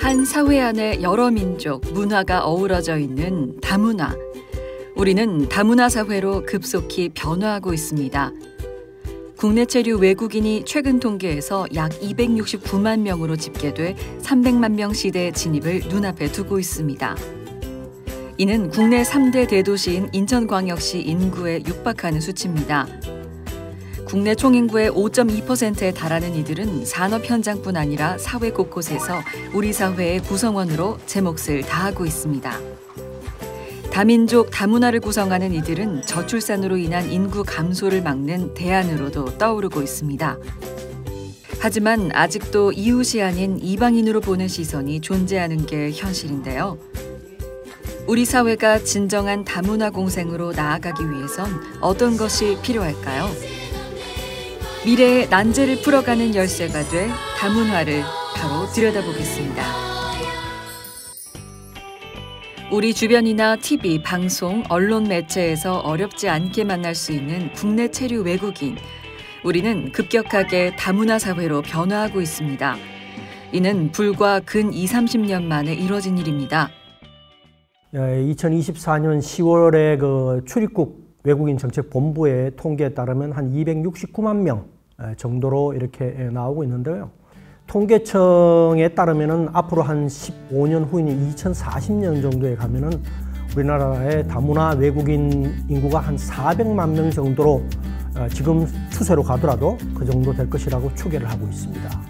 한 사회 안에 여러 민족, 문화가 어우러져 있는 다문화. 우리는 다문화 사회로 급속히 변화하고 있습니다. 국내 체류 외국인이 최근 통계에서 약 269만 명으로 집계돼 300만 명 시대의 진입을 눈앞에 두고 있습니다. 이는 국내 3대 대도시인 인천광역시 인구에 육박하는 수치입니다. 국내 총인구의 5.2%에 달하는 이들은 산업 현장뿐 아니라 사회 곳곳에서 우리 사회의 구성원으로 제 몫을 다하고 있습니다. 다민족, 다문화를 구성하는 이들은 저출산으로 인한 인구 감소를 막는 대안으로도 떠오르고 있습니다. 하지만 아직도 이웃이 아닌 이방인으로 보는 시선이 존재하는 게 현실인데요. 우리 사회가 진정한 다문화 공생으로 나아가기 위해선 어떤 것이 필요할까요? 미래의 난제를 풀어가는 열쇠가 될 다문화를 바로 들여다보겠습니다. 우리 주변이나 TV, 방송, 언론 매체에서 어렵지 않게 만날 수 있는 국내 체류 외국인. 우리는 급격하게 다문화 사회로 변화하고 있습니다. 이는 불과 근 20-30년 만에 이뤄진 일입니다. 2024년 10월에 그 출입국 외국인 정책 본부의 통계에 따르면 한 269만 명 정도로 이렇게 나오고 있는데요. 통계청에 따르면은 앞으로 한 15년 후인 2040년 정도에 가면은 우리나라의 다문화 외국인 인구가 한 400만 명 정도로 지금 추세로 가더라도 그 정도 될 것이라고 추계를 하고 있습니다.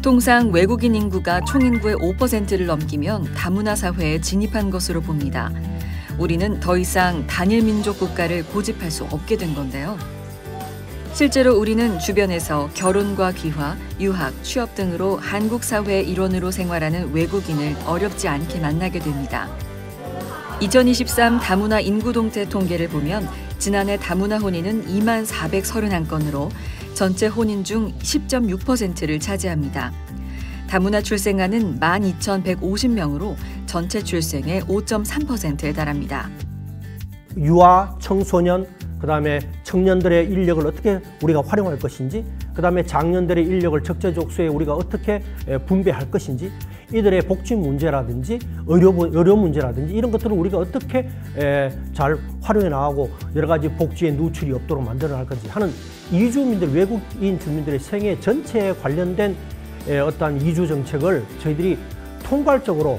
통상 외국인 인구가 총인구의 5%를 넘기면 다문화 사회에 진입한 것으로 봅니다. 우리는 더 이상 단일 민족 국가를 고집할 수 없게 된 건데요. 실제로 우리는 주변에서 결혼과 귀화, 유학, 취업 등으로 한국 사회의 일원으로 생활하는 외국인을 어렵지 않게 만나게 됩니다. 2023 다문화 인구 동태 통계를 보면 지난해 다문화 혼인은 2만 431건으로 전체 혼인 중 10.6%를 차지합니다. 다문화 출생아는 12,150명으로 전체 출생의 5.3%에 달합니다. 유아, 청소년, 그다음에 청년들의 인력을 어떻게 우리가 활용할 것인지, 그다음에 장년들의 인력을 적재적소에 우리가 어떻게 분배할 것인지, 이들의 복지 문제라든지 의료 문제라든지 이런 것들을 우리가 어떻게 잘 활용해 나가고 여러 가지 복지에 누출이 없도록 만들어 갈 건지 하는 이주민들, 외국인 주민들의 생애 전체에 관련된 어떠한 이주 정책을 저희들이 통괄적으로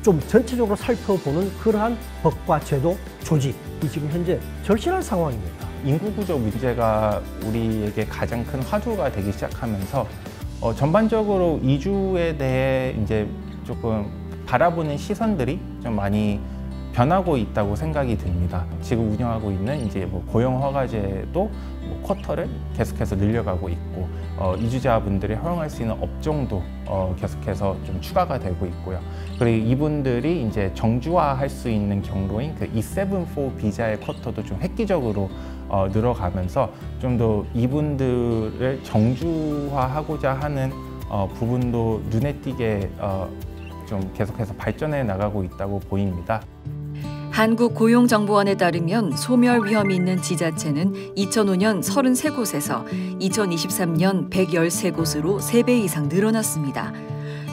좀 전체적으로 살펴보는 그러한 법과 제도, 조직이 지금 현재 절실한 상황입니다. 인구 구조 문제가 우리에게 가장 큰 화두가 되기 시작하면서 전반적으로 이주에 대해 이제 조금 바라보는 시선들이 좀 많이 변하고 있다고 생각이 듭니다. 지금 운영하고 있는 이제 고용 허가제도 쿼터를 계속해서 늘려가고 있고 이주자분들이 허용할 수 있는 업종도 계속해서 좀 추가가 되고 있고요. 그리고 이분들이 이제 정주화할 수 있는 경로인 그 E7-4 비자의 쿼터도 좀 획기적으로 늘어가면서 좀 더 이분들을 정주화하고자 하는 부분도 눈에 띄게 좀 계속해서 발전해 나가고 있다고 보입니다. 한국고용정보원에 따르면 소멸 위험이 있는 지자체는 2005년 33곳에서 2023년 113곳으로 3배 이상 늘어났습니다.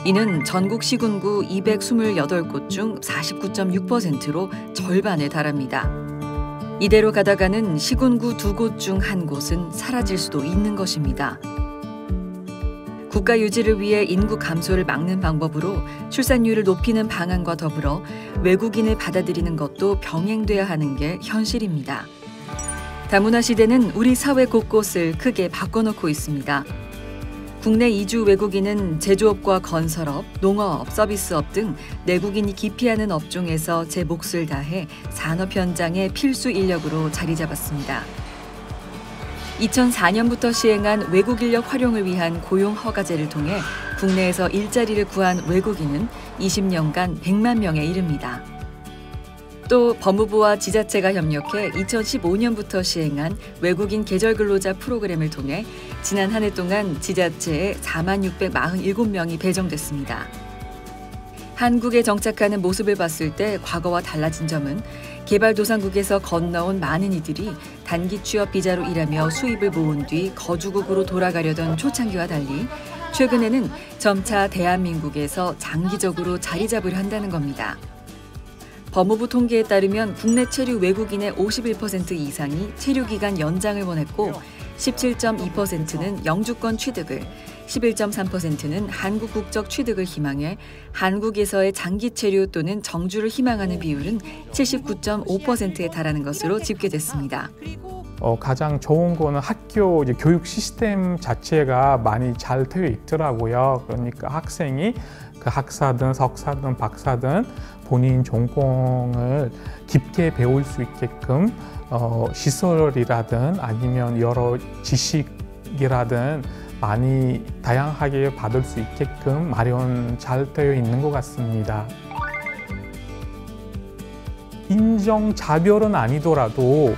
이는 전국 시군구 228곳 중 49.6%로 절반에 달합니다. 이대로 가다가는 시군구 2곳 중 1곳은 사라질 수도 있는 것입니다. 국가 유지를 위해 인구 감소를 막는 방법으로 출산율을 높이는 방안과 더불어 외국인을 받아들이는 것도 병행돼야 하는 게 현실입니다. 다문화 시대는 우리 사회 곳곳을 크게 바꿔놓고 있습니다. 국내 이주 외국인은 제조업과 건설업, 농어업, 서비스업 등 내국인이 기피하는 업종에서 제 몫을 다해 산업 현장의 필수 인력으로 자리 잡았습니다. 2004년부터 시행한 외국 인력 활용을 위한 고용 허가제를 통해 국내에서 일자리를 구한 외국인은 20년간 100만 명에 이릅니다. 또 법무부와 지자체가 협력해 2015년부터 시행한 외국인 계절 근로자 프로그램을 통해 지난 한 해 동안 지자체에 46,647명이 배정됐습니다. 한국에 정착하는 모습을 봤을 때 과거와 달라진 점은 개발도상국에서 건너온 많은 이들이 단기 취업 비자로 일하며 수입을 모은 뒤 거주국으로 돌아가려던 초창기와 달리 최근에는 점차 대한민국에서 장기적으로 자리 잡으려 한다는 겁니다. 법무부 통계에 따르면 국내 체류 외국인의 51% 이상이 체류 기간 연장을 원했고 17.2%는 영주권 취득을, 11.3%는 한국 국적 취득을 희망해 한국에서의 장기 체류 또는 정주를 희망하는 비율은 79.5%에 달하는 것으로 집계됐습니다. 가장 좋은 거는 학교 교육 시스템 자체가 많이 잘 되어 있더라고요. 그러니까 학생이 그 학사든 석사든 박사든 본인 전공을 깊게 배울 수 있게끔 시설이라든 아니면 여러 지식이라든 많이 다양하게 받을 수 있게끔 마련 잘 되어 있는 것 같습니다. 인종차별은 아니더라도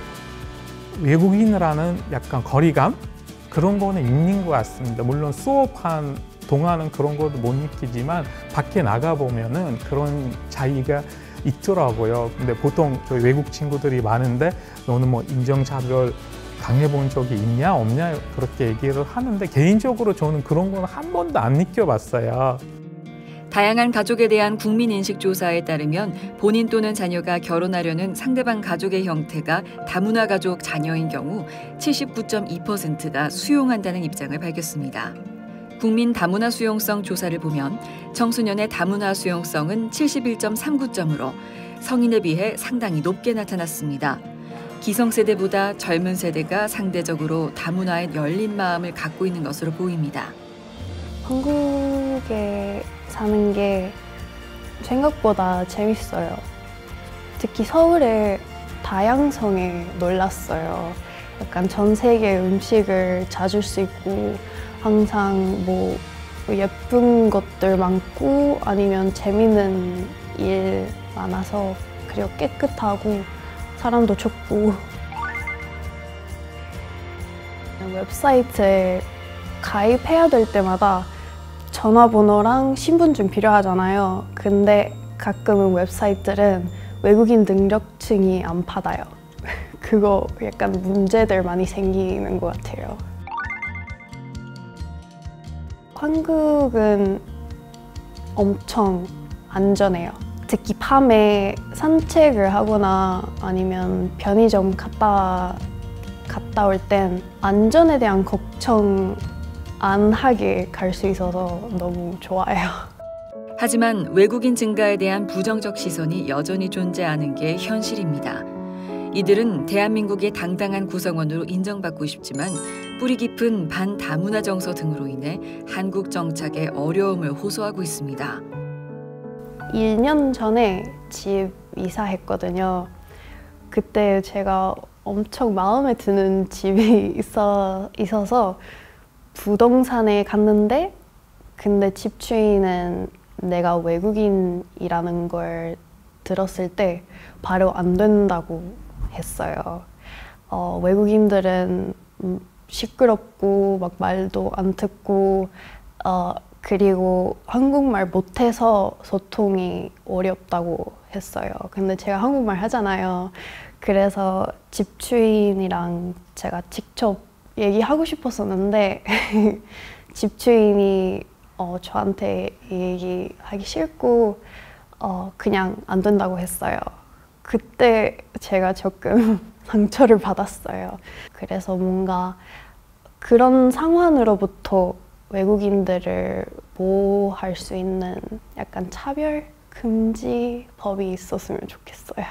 외국인이라는 약간 거리감? 그런 거는 있는 것 같습니다. 물론 수업한 동안은 그런 것도 못 느끼지만 밖에 나가보면은 그런 차이가 있더라고요. 근데 보통 저희 외국 친구들이 많은데 너는 뭐 인종차별 당해본 적이 있냐 없냐 그렇게 얘기를 하는데 개인적으로 저는 그런 건 한 번도 안 느껴봤어요. 다양한 가족에 대한 국민인식조사에 따르면 본인 또는 자녀가 결혼하려는 상대방 가족의 형태가 다문화 가족 자녀인 경우 79.2%가 수용한다는 입장을 밝혔습니다. 국민 다문화 수용성 조사를 보면 청소년의 다문화 수용성은 71.39점으로 성인에 비해 상당히 높게 나타났습니다. 기성세대보다 젊은 세대가 상대적으로 다문화에 열린 마음을 갖고 있는 것으로 보입니다. 한국에 사는 게 생각보다 재밌어요. 특히 서울의 다양성에 놀랐어요. 약간 전 세계 음식을 찾을 수 있고 항상 뭐 예쁜 것들 많고 아니면 재밌는 일 많아서 그리고 깨끗하고 사람도 좋고 웹사이트에 가입해야 될 때마다 전화번호랑 신분증 필요하잖아요. 근데 가끔은 웹사이트는 외국인 등록증이 안 받아요. 그거 약간 문제들 많이 생기는 것 같아요. 한국은 엄청 안전해요. 특히 밤에 산책을 하거나 아니면 편의점 갔다 올 땐 안전에 대한 걱정 안 하게 갈 수 있어서 너무 좋아요. 하지만 외국인 증가에 대한 부정적 시선이 여전히 존재하는 게 현실입니다. 이들은 대한민국의 당당한 구성원으로 인정받고 싶지만 뿌리 깊은 반다문화 정서 등으로 인해 한국 정착에 어려움을 호소하고 있습니다. 1년 전에 집 이사했거든요. 그때 제가 엄청 마음에 드는 집이 있어서 부동산에 갔는데 근데 집주인은 내가 외국인이라는 걸 들었을 때 바로 안 된다고 했어요. 외국인들은 시끄럽고 막 말도 안 듣고 그리고 한국말 못해서 소통이 어렵다고 했어요. 근데 제가 한국말 하잖아요. 그래서 집주인이랑 제가 직접 얘기하고 싶었었는데 집주인이 저한테 얘기하기 싫고 그냥 안 된다고 했어요. 그때 제가 조금 상처를 받았어요. 그래서 뭔가 그런 상황으로부터 외국인들을 보호할 수 있는 약간 차별 금지법이 있었으면 좋겠어요.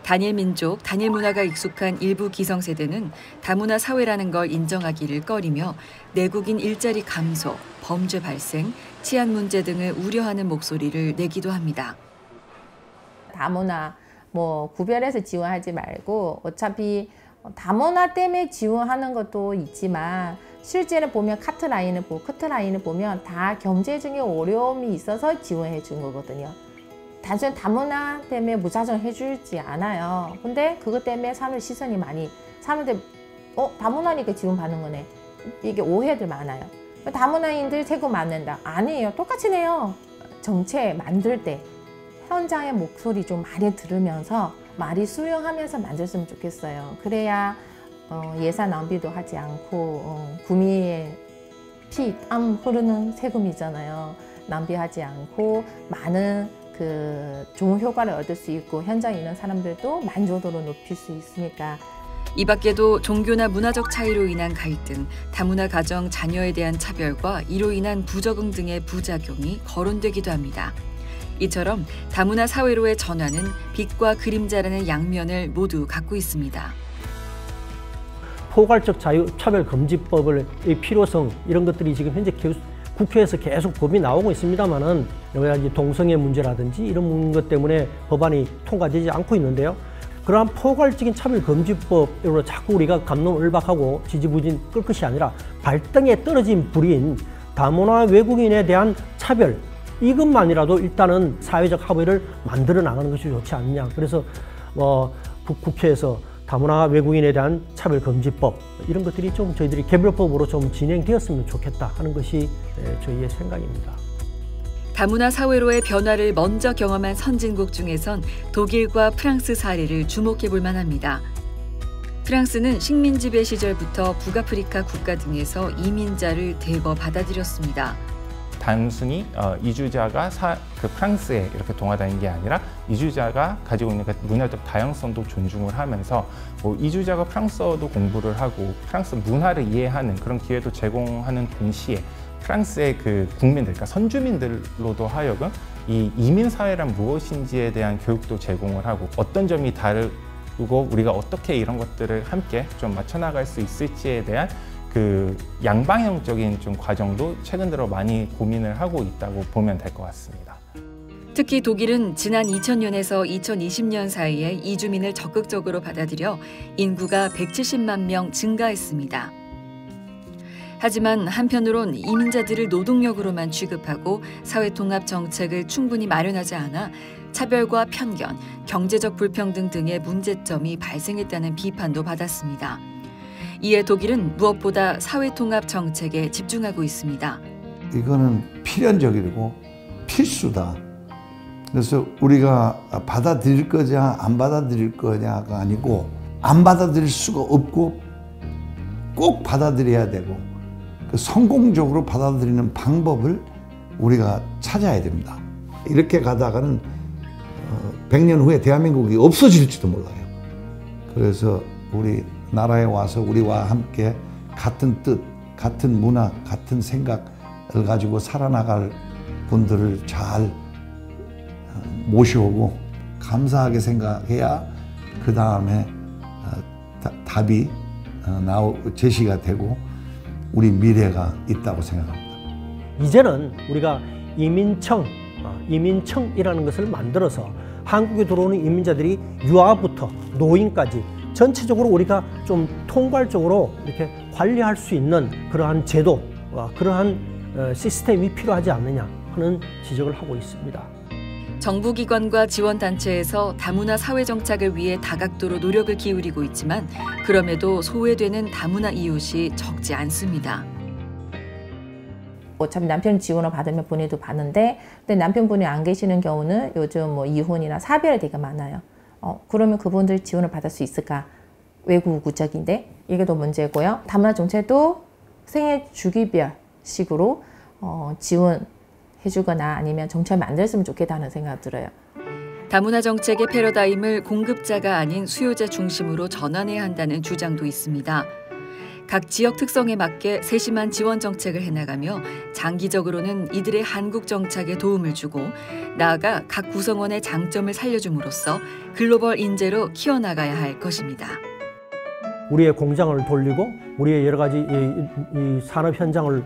단일 민족, 단일 문화가 익숙한 일부 기성세대는 다문화 사회라는 걸 인정하기를 꺼리며 내국인 일자리 감소, 범죄 발생, 치안 문제 등을 우려하는 목소리를 내기도 합니다. 다문화 구별해서 지원하지 말고 어차피 다문화 때문에 지원하는 것도 있지만 실제는 보면 커트라인을 보면 다 경제적인 어려움이 있어서 지원해 준 거거든요. 단순히 다문화 때문에 무작정 해주지 않아요. 근데 그것 때문에 사람들 시선이 많이 사람들 다문화니까 지원받는 거네. 이게 오해들 많아요. 다문화인들 세금 맞는다. 아니에요. 똑같이 내요. 정책 만들 때 현장의 목소리 좀 많이 들으면서 많이 수용하면서 만들었으면 좋겠어요. 그래야 예산 낭비도 하지 않고 구미에 피, 땀 흐르는 세금이잖아요. 낭비하지 않고 많은 좋은 효과를 얻을 수 있고 현장에 있는 사람들도 만족도를 높일 수 있으니까. 이 밖에도 종교나 문화적 차이로 인한 갈등, 다문화 가정 자녀에 대한 차별과 이로 인한 부적응 등의 부작용이 거론되기도 합니다. 이처럼 다문화 사회로의 전환은 빛과 그림자라는 양면을 모두 갖고 있습니다. 포괄적 차별금지법의 필요성 이런 것들이 지금 현재 국회에서 계속 법이 나오고 있습니다만은 여러 가지 동성애 문제라든지 이런 것 때문에 법안이 통과되지 않고 있는데요. 그러한 포괄적인 차별금지법으로 자꾸 우리가 갑론을박하고 지지부진 끌 것이 아니라 발등에 떨어진 불인 다문화 외국인에 대한 차별, 이것만이라도 일단은 사회적 합의를 만들어 나가는 것이 좋지 않느냐. 그래서 국회에서 다문화 외국인에 대한 차별금지법 이런 것들이 좀 저희들이 개별법으로 좀 진행되었으면 좋겠다 하는 것이 저희의 생각입니다. 다문화 사회로의 변화를 먼저 경험한 선진국 중에선 독일과 프랑스 사례를 주목해 볼 만합니다. 프랑스는 식민 지배 시절부터 북아프리카 국가 등에서 이민자를 대거 받아들였습니다. 단순히 이주자가 프랑스에 이렇게 동화다닌 게 아니라 이주자가 가지고 있는 그 문화적 다양성도 존중을 하면서 이주자가 프랑스어도 공부를 하고 프랑스 문화를 이해하는 그런 기회도 제공하는 동시에 프랑스의 그 국민들, 그러니까 선주민들로도 하여금 이 이민 사회란 무엇인지에 대한 교육도 제공을 하고 어떤 점이 다르고 우리가 어떻게 이런 것들을 함께 좀 맞춰 나갈 수 있을지에 대한 그 양방향적인 좀 과정도 최근 들어 많이 고민을 하고 있다고 보면 될 것 같습니다. 특히 독일은 지난 2000년에서 2020년 사이에 이주민을 적극적으로 받아들여 인구가 170만 명 증가했습니다. 하지만 한편으론 이민자들을 노동력으로만 취급하고 사회통합 정책을 충분히 마련하지 않아 차별과 편견, 경제적 불평등 등의 문제점이 발생했다는 비판도 받았습니다. 이에 독일은 무엇보다 사회통합 정책에 집중하고 있습니다. 이거는 필연적이고 필수다. 그래서 우리가 받아들일 거냐 안 받아들일 거냐가 아니고 안 받아들일 수가 없고 꼭 받아들여야 되고 성공적으로 받아들이는 방법을 우리가 찾아야 됩니다. 이렇게 가다가는 100년 후에 대한민국이 없어질지도 몰라요. 그래서 우리 나라에 와서 우리와 함께 같은 뜻, 같은 문화, 같은 생각을 가지고 살아나갈 분들을 잘 모셔오고 감사하게 생각해야 그 다음에 답이 제시가 되고 우리 미래가 있다고 생각합니다. 이제는 우리가 이민청이라는 것을 만들어서 한국에 들어오는 이민자들이 유아부터 노인까지 전체적으로 우리가 좀 통괄적으로 이렇게 관리할 수 있는 그러한 제도, 그러한 시스템이 필요하지 않느냐 하는 지적을 하고 있습니다. 정부기관과 지원단체에서 다문화 사회정착을 위해 다각도로 노력을 기울이고 있지만 그럼에도 소외되는 다문화 이웃이 적지 않습니다. 어차피 남편 지원을 받으면 본인도 받는데 근데 남편분이 안 계시는 경우는 요즘 이혼이나 사별이 되게 많아요. 그러면 그분들 지원을 받을 수 있을까? 외국 국적인데 이게 더 문제고요. 다문화 정책도 생애 주기별 식으로 지원해주거나 아니면 정책을 만들었으면 좋겠다는 생각 들어요. 다문화 정책의 패러다임을 공급자가 아닌 수요자 중심으로 전환해야 한다는 주장도 있습니다. 각 지역 특성에 맞게 세심한 지원 정책을 해나가며 장기적으로는 이들의 한국 정착에 도움을 주고 나아가 각 구성원의 장점을 살려줌으로써 글로벌 인재로 키워나가야 할 것입니다. 우리의 공장을 돌리고 우리의 여러 가지 이 산업 현장을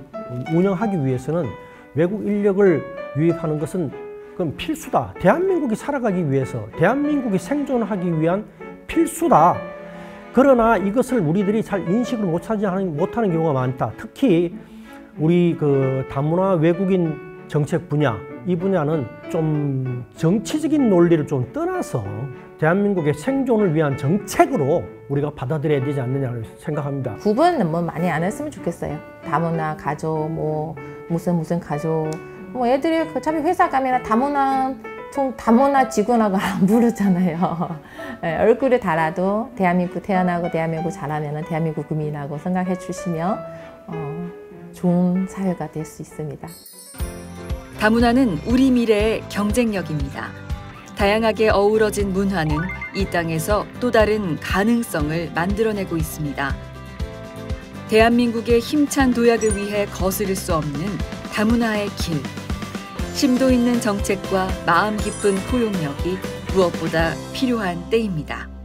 운영하기 위해서는 외국 인력을 유입하는 것은 그건 필수다. 대한민국이 살아가기 위해서, 대한민국이 생존하기 위한 필수다. 그러나 이것을 우리들이 잘 인식을 못하는 경우가 많다. 특히 우리 다문화 외국인 정책 분야, 이 분야는 좀 정치적인 논리를 좀 떠나서 대한민국의 생존을 위한 정책으로 우리가 받아들여야 되지 않느냐고 생각합니다. 구분 너무 많이 안 했으면 좋겠어요. 다문화 가족, 무슨 가족, 애들이 어차피 회사 가면 다문화 직원하고 안 부르잖아요. 얼굴을 달아도 대한민국 태어나고 대한민국 자라면 대한민국 국민이라고 생각해 주시면 좋은 사회가 될 수 있습니다. 다문화는 우리 미래의 경쟁력입니다. 다양하게 어우러진 문화는 이 땅에서 또 다른 가능성을 만들어내고 있습니다. 대한민국의 힘찬 도약을 위해 거스를 수 없는 다문화의 길. 심도 있는 정책과 마음 깊은 포용력이 무엇보다 필요한 때입니다.